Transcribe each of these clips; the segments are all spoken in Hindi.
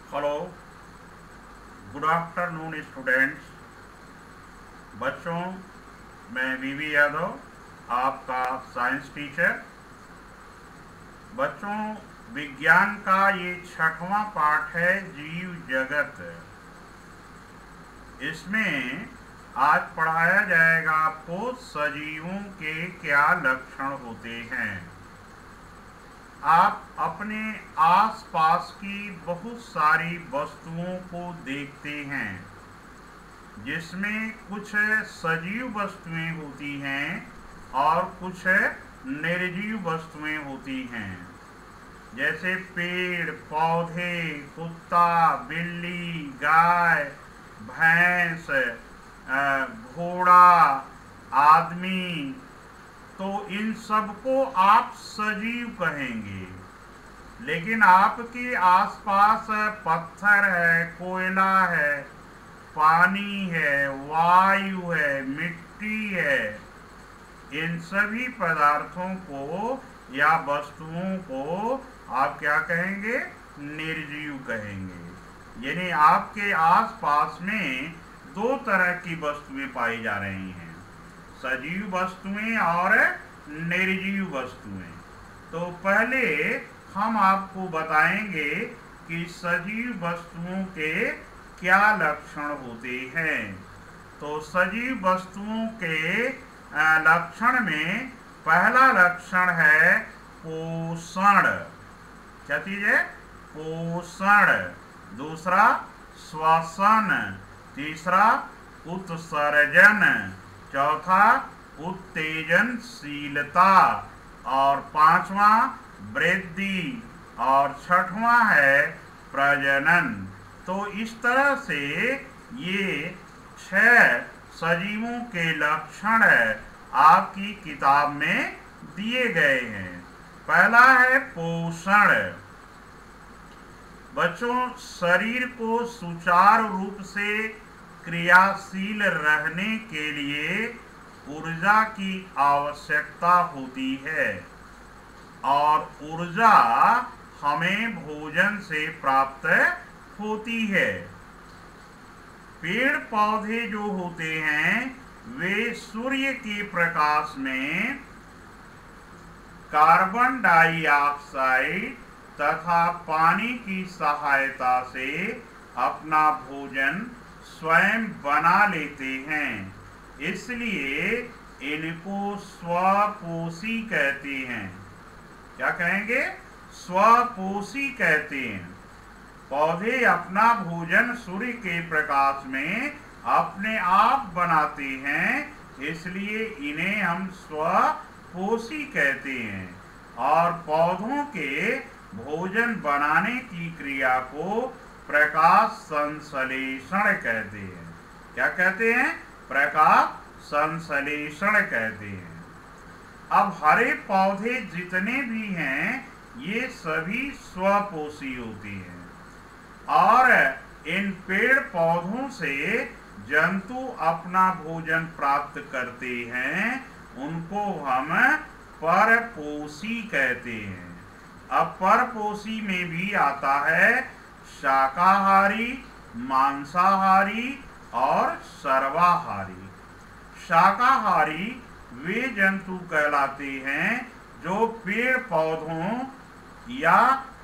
Hello, good afternoon students. बच्चों, मैं वीवी यादव, आपका साइंस टीचर। बच्चों, विज्ञान का ये 6वां पाठ है, जीव जगत। इसमें आज पढ़ाया जाएगा आपको सजीवों के क्या लक्षण होते हैं। आप अपने आसपास की बहुत सारी वस्तुओं को देखते हैं, जिसमें कुछ सजीव वस्तुएं होती हैं और कुछ निर्जीव वस्तुएं होती हैं। जैसे पेड़ पौधे, कुत्ता, बिल्ली, गाय, भैंस, घोड़ा, आदमी। तो इन सबको आप सजीव कहेंगे। लेकिन आपके आसपास पत्थर है, कोयला है, पानी है, वायु है, मिट्टी है, इन सभी पदार्थों को या वस्तुओं को आप क्या कहेंगे? निर्जीव कहेंगे। यानी आपके आसपास में दो तरह की वस्तुएं पाई जा रही हैं, सजीव वस्तुएं और निर्जीव वस्तुएं। तो पहले हम आपको बताएंगे कि सजीव वस्तुओं के क्या लक्षण होते हैं। तो सजीव वस्तुओं के लक्षण में पहला लक्षण है पोषण। क्या चीज है? पोषण। दूसरा श्वसन। तीसरा उत्सर्जन। चौथा उत्तेजनशीलता। और पांचवा वृद्धि। और छठवां है प्रजनन। तो इस तरह से ये 6 सजीवों के लक्षण आपकी किताब में दिए गए हैं। पहला है पोषण। बच्चों, शरीर को सुचारू रूप से क्रियाशील रहने के लिए ऊर्जा की आवश्यकता होती है, और ऊर्जा हमें भोजन से प्राप्त होती है। पेड़ पौधे जो होते हैं वे सूर्य के प्रकाश में कार्बन डाइऑक्साइड तथा पानी की सहायता से अपना भोजन स्वयं बना लेते हैं। इसलिए इनको स्वपोषी कहते हैं। क्या कहेंगे? स्वपोषी कहते हैं। पौधे अपना भोजन सूर्य के प्रकाश में अपने आप बनाते हैं, इसलिए इन्हें हम स्वपोषी कहते हैं। और पौधों के भोजन बनाने की क्रिया को प्रकाश संश्लेषण कहते हैं। क्या कहते हैं? प्रकाश संश्लेषण कहते हैं। अब हरे पौधे जितने भी हैं ये सभी स्वपोषी होते हैं, और इन पेड़ पौधों से जंतु अपना भोजन प्राप्त करते हैं, उनको हम परपोषी कहते हैं। अब परपोषी में भी आता है शाकाहारी, मांसाहारी और सर्वाहारी। शाकाहारी वे जंतु कहलाते हैं जो पेड़ पौधों या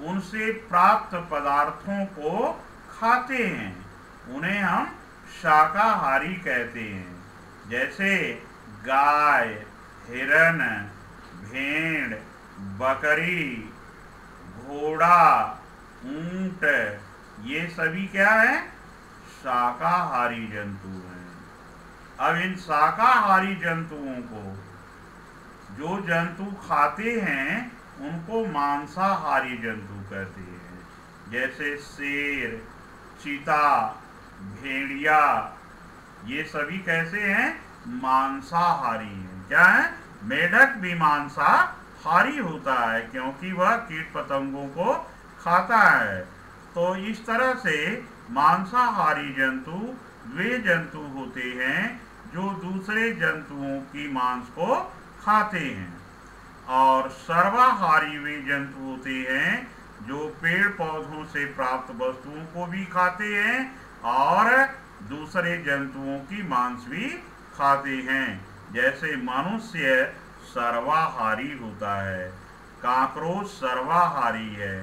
उनसे प्राप्त पदार्थों को खाते हैं, उन्हें हम शाकाहारी कहते हैं। जैसे गाय, हिरन, भेड़, बकरी, घोड़ा, ऊंट, ये सभी क्या है? शाकाहारी जंतु हैं। अब इन शाकाहारी जंतुओं को जो जंतु खाते हैं उनको मांसाहारी जंतु कहते हैं। जैसे शेर, चीता, भेड़िया, ये सभी कैसे हैं? मांसाहारी हैं। क्या है? मेढक भी मांसाहारी होता है, क्योंकि वह कीट पतंगों को खाता है। तो इस तरह से मांसाहारी जंतु वे जंतु होते हैं जो दूसरे जंतुओं की मांस को खाते हैं, और सर्वाहारी वे जंतु होते हैं जो पेड़ पौधों से प्राप्त वस्तुओं को भी खाते हैं और दूसरे जंतुओं की मांस भी खाते हैं। जैसे मनुष्य सर्वाहारी होता है, काकरोच सर्वाहारी है,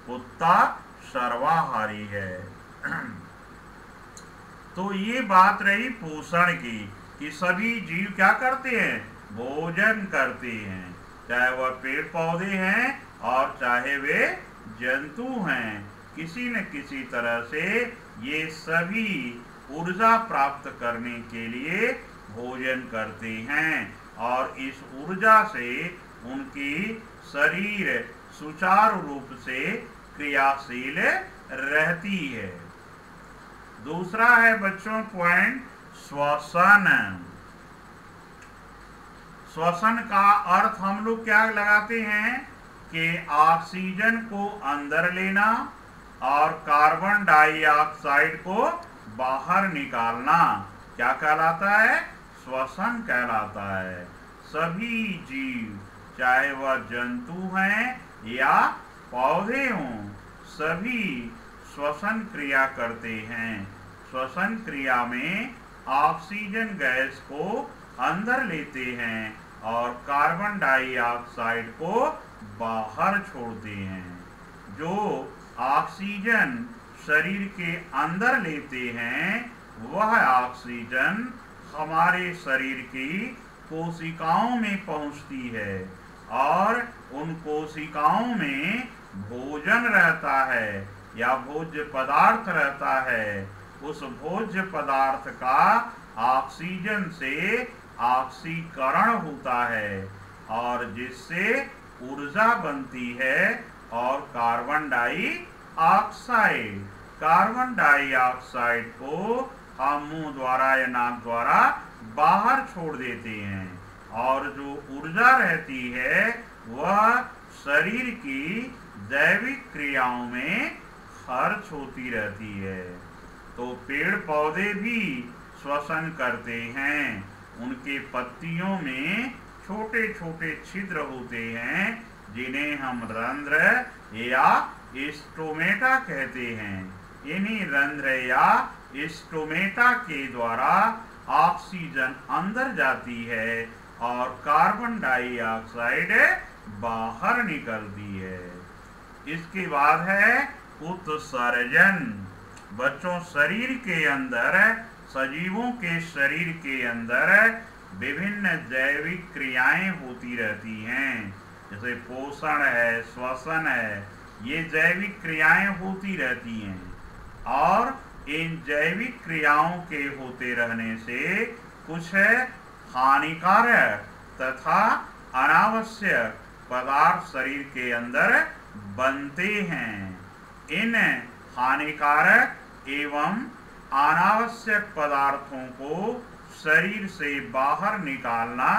कुत्ता सर्वाहारी है। तो ये बात रही पोषण की कि सभी जीव क्या करते हैं, भोजन करते हैं, चाहे वह पेड़ पौधे हैं और चाहे वे जंतु हैं। किसी न किसी तरह से ये सभी ऊर्जा प्राप्त करने के लिए भोजन करते हैं और इस ऊर्जा से उनकी शरीर सुचारू रूप से क्रियाशील रहती है। दूसरा है बच्चों पॉइंट श्वसन। श्वसन का अर्थ हम लोग क्या लगाते हैं कि ऑक्सीजन को अंदर लेना और कार्बन डाइऑक्साइड को बाहर निकालना क्या कहलाता है, श्वसन कहलाता है। सभी जीव चाहे वह जंतु हैं या पौधे हों, सभी श्वसन क्रिया करते हैं। श्वसन क्रिया में ऑक्सीजन गैस को अंदर लेते हैं और कार्बन डाइऑक्साइड को बाहर छोड़ते हैं। जो ऑक्सीजन शरीर के अंदर लेते हैं वह ऑक्सीजन हमारे शरीर की कोशिकाओं में पहुंचती है और उन कोशिकाओं में भोजन रहता है या भोज्य पदार्थ रहता है। उस भोज्य पदार्थ का ऑक्सीजन से ऑक्सीकरण होता है और जिससे ऊर्जा बनती है और कार्बन डाइऑक्साइड को हम मुंह द्वारा या नाक द्वारा बाहर छोड़ देते हैं और जो ऊर्जा रहती है वह शरीर की जैविक क्रियाओं में खर्च होती रहती है। तो पेड़ पौधे भी श्वसन करते हैं। उनके पत्तियों में छोटे छोटे छिद्र होते हैं जिन्हें हम रंध्र या स्टोमेटा कहते हैं। इन्हीं रंध्र या स्टोमेटा के द्वारा ऑक्सीजन अंदर जाती है और कार्बन डाइऑक्साइड बाहर निकलती है। इसके बाद है उत्सर्जन। बच्चों शरीर के अंदर, सजीवों के शरीर के अंदर विभिन्न जैविक क्रियाएं होती रहती हैं, जैसे पोषण है, श्वसन है, ये जैविक क्रियाएं होती रहती हैं और इन जैविक क्रियाओं के होते रहने से कुछ हानिकारक तथा अनावश्यक पदार्थ शरीर के अंदर बनते हैं। इन हानिकारक एवं अनावश्यक पदार्थों को शरीर से बाहर निकालना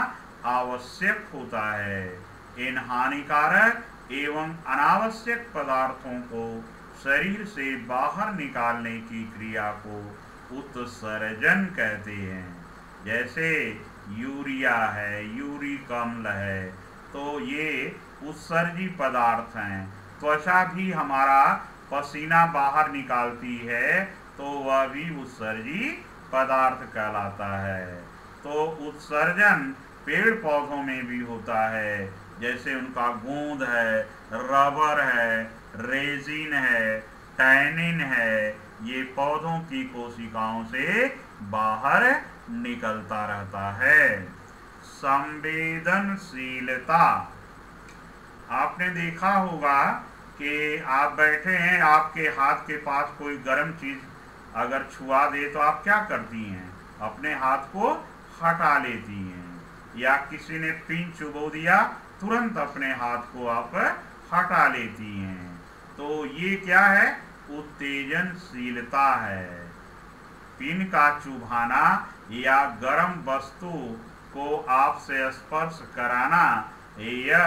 आवश्यक होता है। इन हानिकारक एवं अनावश्यक पदार्थों को शरीर से बाहर निकालने की क्रिया को उत्सर्जन कहते हैं। जैसे यूरिया है, यूरिक अम्ल है, तो ये उत्सर्जी पदार्थ हैं। त्वचा भी हमारा पसीना बाहर निकालती है तो वह भी उत्सर्जी पदार्थ कहलाता है। तो उत्सर्जन पेड़ पौधों में भी होता है, जैसे उनका गोंद है, रबर है, रेजिन है, टैनिन है, ये पौधों की कोशिकाओं से बाहर निकलता रहता है। संवेदनशीलता। आपने देखा होगा कि आप बैठे हैं, आपके हाथ के पास कोई गर्म चीज अगर छुआ दे तो आप क्या करती हैं, अपने हाथ को हटा लेती हैं, या किसी ने पिन चुबो दिया तुरंत अपने हाथ को आप हटा लेती हैं। तो ये क्या है, उत्तेजनशीलता है। पिन का चुभाना या गर्म वस्तु को आपसे स्पर्श कराना यह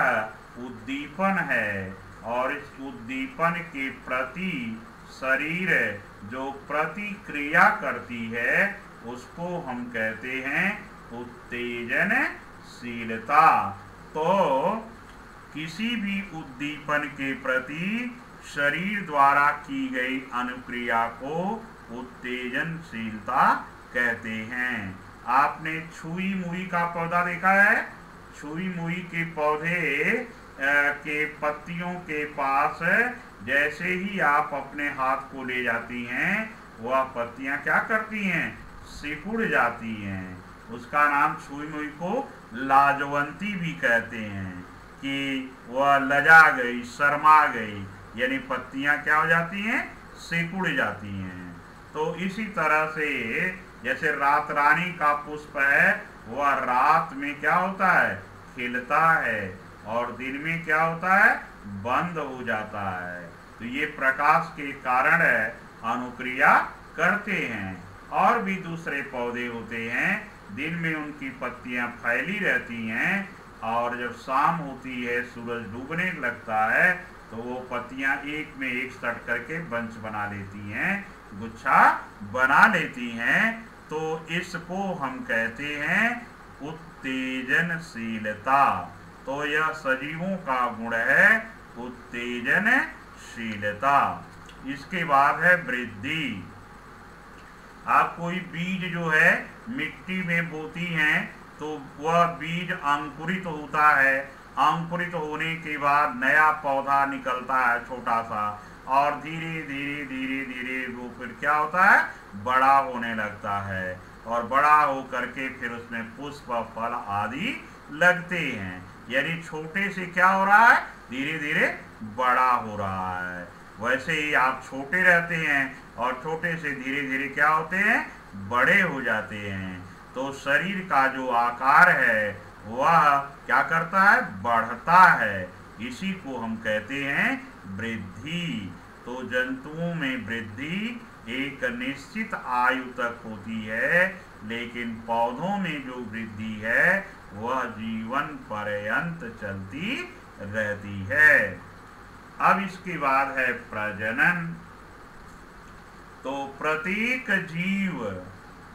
उद्दीपन है और इस उद्दीपन के प्रति शरीर जो प्रतिक्रिया करती है उसको हम कहते हैं उत्तेजनशीलता। तो किसी भी उद्दीपन के प्रति शरीर द्वारा की गई अनुक्रिया को उत्तेजनशीलता कहते हैं। आपने छुई मुई का पौधा देखा है? छुई मुई के पौधे के पत्तियों के पास जैसे ही आप अपने हाथ को ले जाती हैं, वह पत्तियां क्या करती हैं? सिकुड़ जाती हैं। उसका नाम छुई मुई को लाजवंती भी कहते हैं कि वह लजा गई, शर्मा गई, यानी पत्तियां क्या हो जाती हैं? सिकुड़ जाती हैं। तो इसी तरह से जैसे रात रानी का पुष्प है, वह रात में क्या होता है? खिलता है, और दिन में क्या होता है? बंद हो जाता है। तो ये प्रकाश के कारण अनुक्रिया करते हैं। और भी दूसरे पौधे होते हैं, दिन में उनकी पत्तियां फैली रहती हैं, और जब शाम होती है, सूरज डूबने लगता है, तो वो पत्तियां एक में एक सट करके बंच बना लेती हैं, गुच्छा बना लेती हैं। तो इसको हम कहते हैं उत्तेजनशीलता। तो यह सजीवों का गुण है, उत्तेजनशीलता। इसके बाद है वृद्धि। आप कोई बीज जो है मिट्टी में बोती हैं, तो वह बीज अंकुरित होता है। अंकुरित होने के बाद नया पौधा निकलता है छोटा सा, और धीरे धीरे धीरे धीरे वो फिर क्या होता है? बड़ा होने लगता है, और बड़ा हो करके फिर उसमें पुष्प फल आदि लगते हैं। यानी छोटे से क्या हो रहा है? धीरे धीरे बड़ा हो रहा है। वैसे ही आप छोटे रहते हैं, और छोटे से धीरे धीरे क्या होते हैं? बड़े हो जाते हैं। तो शरीर का जो आकार है वह क्या करता है? बढ़ता है। इसी को हम कहते हैं वृद्धि। तो जंतुओं में वृद्धि एक निश्चित आयु तक होती है, लेकिन पौधों में जो वृद्धि है वह जीवन पर्यंत चलती रहती है। अब इसके बाद है प्रजनन। तो प्रत्येक जीव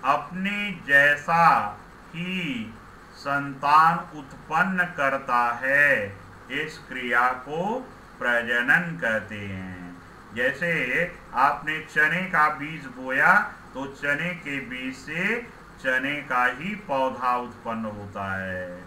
अपने जैसा ही संतान उत्पन्न करता है। इस क्रिया को प्रजनन कहते हैं। जैसे आपने चने का बीज बोया, तो चने के बीज से चने का ही पौधा उत्पन्न होता है।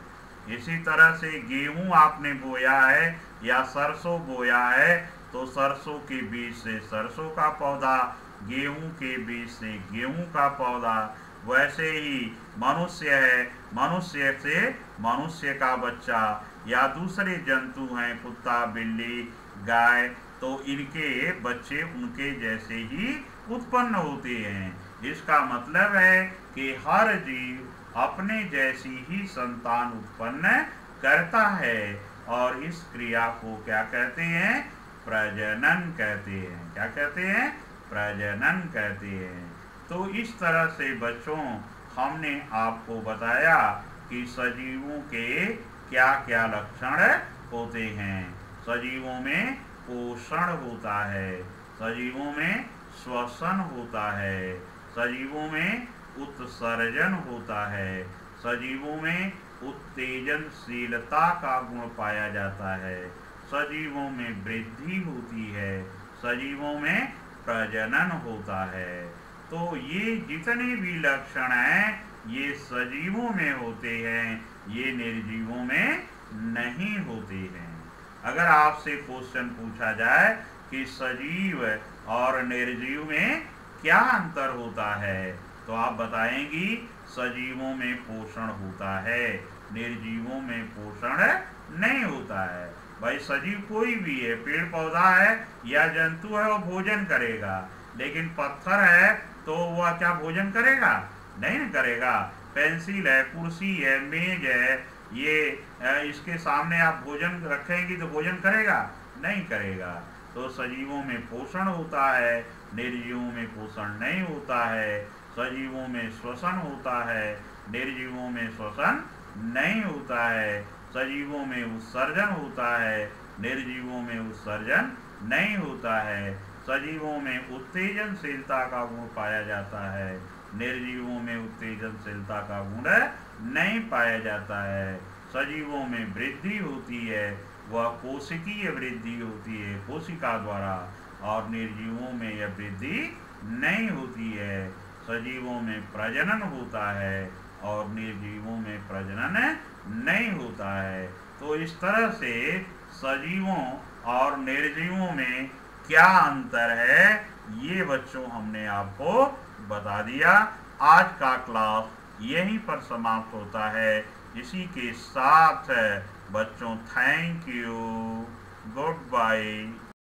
इसी तरह से गेहूं आपने बोया है या सरसों बोया है, तो सरसों के बीज से सरसों का पौधा, गेहूं के बीज से गेहूं का पौधा। वैसे ही मनुष्य है, मनुष्य से मनुष्य का बच्चा, या दूसरे जंतु हैं कुत्ता, बिल्ली, गाय, तो इनके बच्चे उनके जैसे ही उत्पन्न होते हैं। इसका मतलब है कि हर जीव अपने जैसी ही संतान उत्पन्न करता है, और इस क्रिया को क्या कहते हैं? प्रजनन कहते हैं। क्या कहते हैं? प्रजनन कहते हैं। तो इस तरह से बच्चों हमने आपको बताया कि सजीवों के क्या क्या लक्षण होते हैं। सजीवों में पोषण होता है, सजीवों में श्वसन होता है, सजीवों में उत्सर्जन होता है, सजीवों में उत्तेजनशीलता का गुण पाया जाता है, सजीवों में वृद्धि होती है, सजीवों में प्रजनन होता है। तो ये जितने भी लक्षण हैं ये सजीवों में होते हैं, ये निर्जीवों में नहीं होते हैं। अगर आपसे क्वेश्चन पूछा जाए कि सजीव और निर्जीव में क्या अंतर होता है, तो आप बताएंगी सजीवों में पोषण होता है, निर्जीवों में पोषण नहीं होता है। भाई सजीव कोई भी है, पेड़ पौधा है या जंतु है, वो भोजन करेगा, लेकिन पत्थर है तो वह क्या भोजन करेगा? नहीं करेगा। पेंसिल है, कुर्सी है, मेज है, ये इसके सामने आप भोजन रखेंगी तो भोजन करेगा? नहीं करेगा। तो सजीवों में पोषण होता है, निर्जीवों में पोषण नहीं होता है। सजीवों में श्वसन होता है, निर्जीवों में श्वसन नहीं होता है। सजीवों में उत्सर्जन होता है, निर्जीवों में उत्सर्जन नहीं होता है। सजीवों में उत्तेजनशीलता का गुण पाया जाता है, निर्जीवों में उत्तेजनशीलता का गुण नहीं पाया जाता है। सजीवों में वृद्धि होती है, वह कोशिकीय वृद्धि होती है कोशिका द्वारा, और निर्जीवों में यह वृद्धि नहीं होती है। सजीवों में प्रजनन होता है और निर्जीवों में प्रजनन नहीं होता है। तो इस तरह से सजीवों और निर्जीवों में क्या अंतर है, ये बच्चों हमने आपको बता दिया। आज का क्लास यहीं पर समाप्त होता है। इसी के साथ बच्चों थैंक यू, गुड बाय।